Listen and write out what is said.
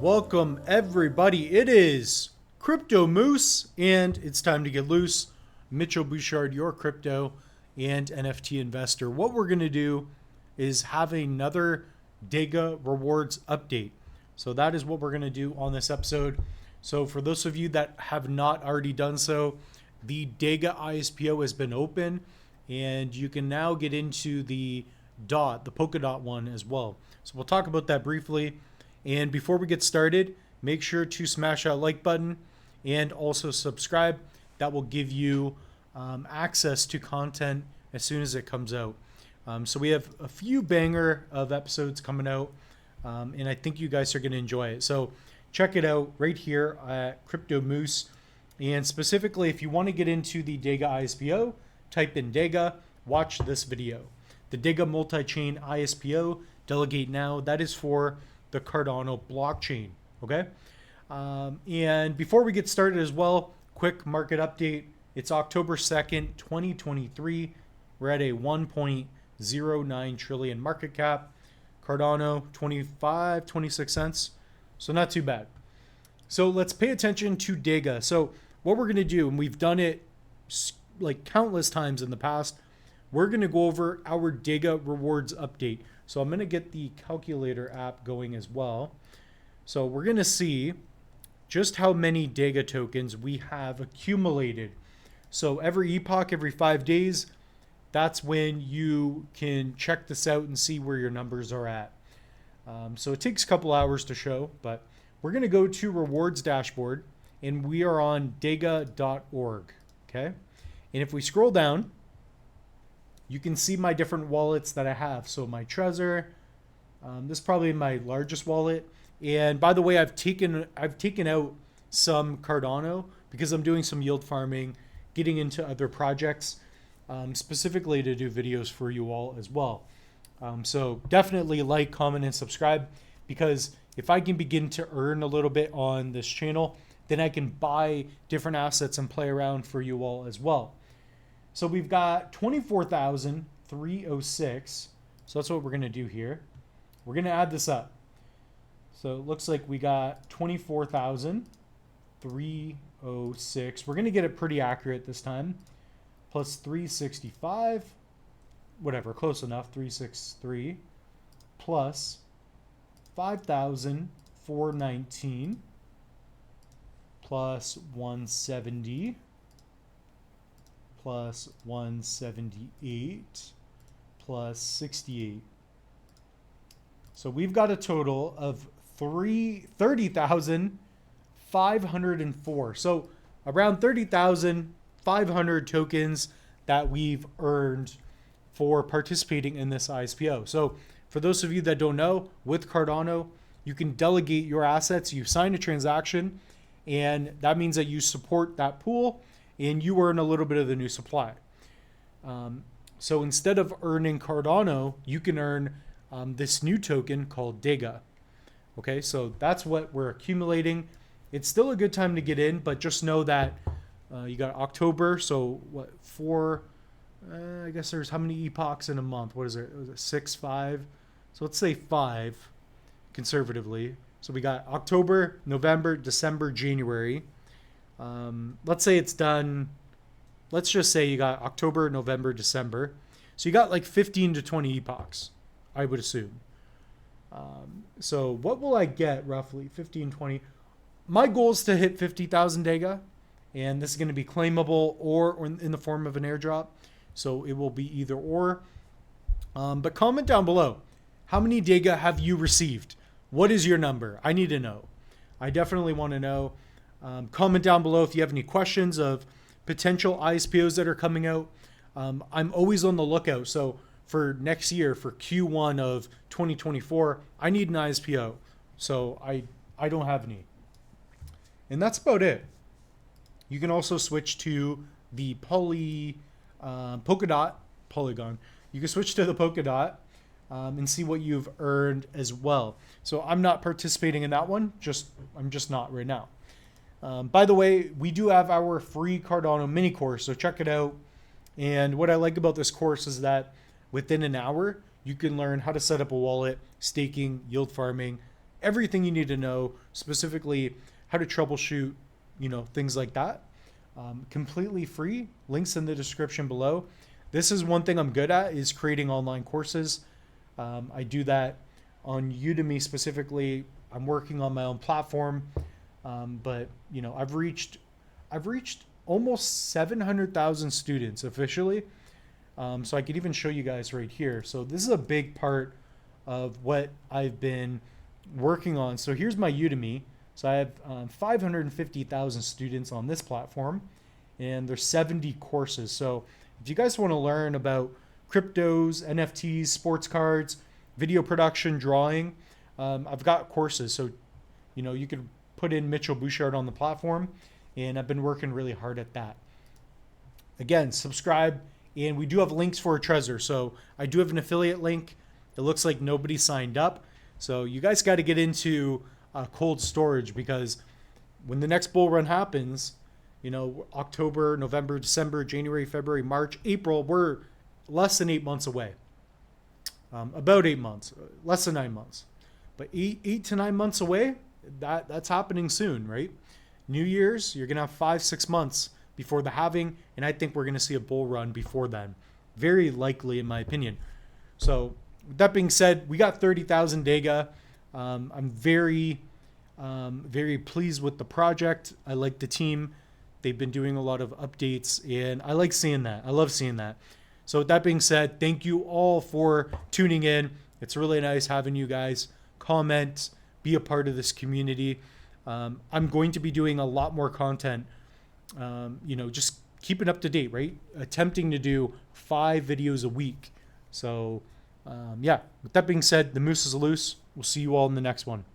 Welcome everybody. It is Crypto Moose and it's time to get loose. Mitchell Bouchard, your crypto and NFT investor. What we're going to do is have another Dega rewards update. So that is what we're going to do on this episode. So for those of you that have not already done so, the Dega ISPO has been open and you can now get into the polka dot one as well. So we'll talk about that briefly. And before we get started, make sure to smash that like button and also subscribe. That will give you access to content as soon as it comes out. So we have a few banger of episodes coming out, and I think you guys are going to enjoy it. So check it out right here at Crypto Moose. And specifically, if you want to get into the Dega ISPO, type in Dega, watch this video. The Dega multi-chain ISPO, delegate now. That is for the Cardano blockchain. Okay. And before we get started as well, quick market update. It's October 2nd, 2023. We're at a 1.09 trillion market cap. Cardano 26 cents. So not too bad. So let's pay attention to Dega. So what we're going to do, and we've done it like countless times in the past, we're going to go over our Dega rewards update. So I'm going to get the calculator app going as well. So we're going to see just how many Dega tokens we have accumulated. So every epoch, every 5 days, that's when you can check this out and see where your numbers are at. So it takes a couple hours to show, but we're going to go to rewards dashboard and we are on dega.org. Okay. And if we scroll down, you can see my different wallets that I have. So my Trezor, this is probably my largest wallet. And by the way, I've taken out some Cardano because I'm doing some yield farming, getting into other projects, specifically to do videos for you all as well. So definitely like, comment, and subscribe, because if I can begin to earn a little bit on this channel, then I can buy different assets and play around for you all as well. So we've got 24,306. So that's what we're going to do here. We're going to add this up. So it looks like we got 24,306. We're going to get it pretty accurate this time. Plus 365. Whatever, close enough. 363. Plus 5,419. Plus 170. Plus 178 plus 68. So we've got a total of 30,504. So around 30,500 tokens that we've earned for participating in this ISPO. So for those of you that don't know, with Cardano, you can delegate your assets. You sign a transaction, and that means that you support that pool and you earn a little bit of the new supply. So instead of earning Cardano, you can earn this new token called Dega. Okay, so that's what we're accumulating. It's still a good time to get in, but just know that you got October. So what, I guess there's how many epochs in a month? What is it? Was it 6, 5? So let's say 5 conservatively. So we got October, November, December, January. Let's say it's done. Let's just say you got October, November, December. So you got like 15 to 20 epochs, I would assume. So what will I get roughly? 15, 20. My goal is to hit 50,000 Dega, and this is going to be claimable or in the form of an airdrop. So it will be either or. But comment down below. How many Dega have you received? What is your number? I need to know. I definitely want to know. Comment down below if you have any questions of potential ISPOs that are coming out. I'm always on the lookout. So for next year, for Q1 of 2024, I need an ISPO. So I don't have any. And that's about it. You can also switch to the polka dot polygon. You can switch to the polka dot and see what you've earned as well. So I'm not participating in that one. I'm just not right now. By the way, we do have our free Cardano mini course, so check it out. And what I like about this course is that within an hour, you can learn how to set up a wallet, staking, yield farming, everything you need to know, specifically how to troubleshoot, things like that. Completely free. Links in the description below. This is one thing I'm good at, is creating online courses. I do that on Udemy specifically. I'm working on my own platform, but I've reached almost 700,000 students officially. So I could even show you guys right here. So this is a big part of what I've been working on. So here's my Udemy. So I have 550,000 students on this platform, and there's 70 courses. So if you guys want to learn about cryptos, NFTs, sports cards, video production, drawing, I've got courses. So, you could put in Mitchell Bouchard on the platform, and I've been working really hard at that. Again, subscribe, and we do have links for Trezor. So I do have an affiliate link. It looks like nobody signed up. So you guys got to get into cold storage, because when the next bull run happens, October, November, December, January, February, March, April, we're less than 8 months away. About 8 months, less than 9 months, but 8 to 9 months away. That's happening soon, right? New Year's, you're gonna have 5-6 months before the halving, and I think we're gonna see a bull run before then, very likely in my opinion. So with that being said, we got 30,000 Dega. I'm very pleased with the project. I like the team. They've been doing a lot of updates, and I like seeing that. I love seeing that. So with that being said, thank you all for tuning in. It's really nice having you guys comment, be a part of this community. I'm going to be doing a lot more content, just keeping up to date, right? Attempting to do 5 videos a week. So, with that being said, the moose is loose. We'll see you all in the next one.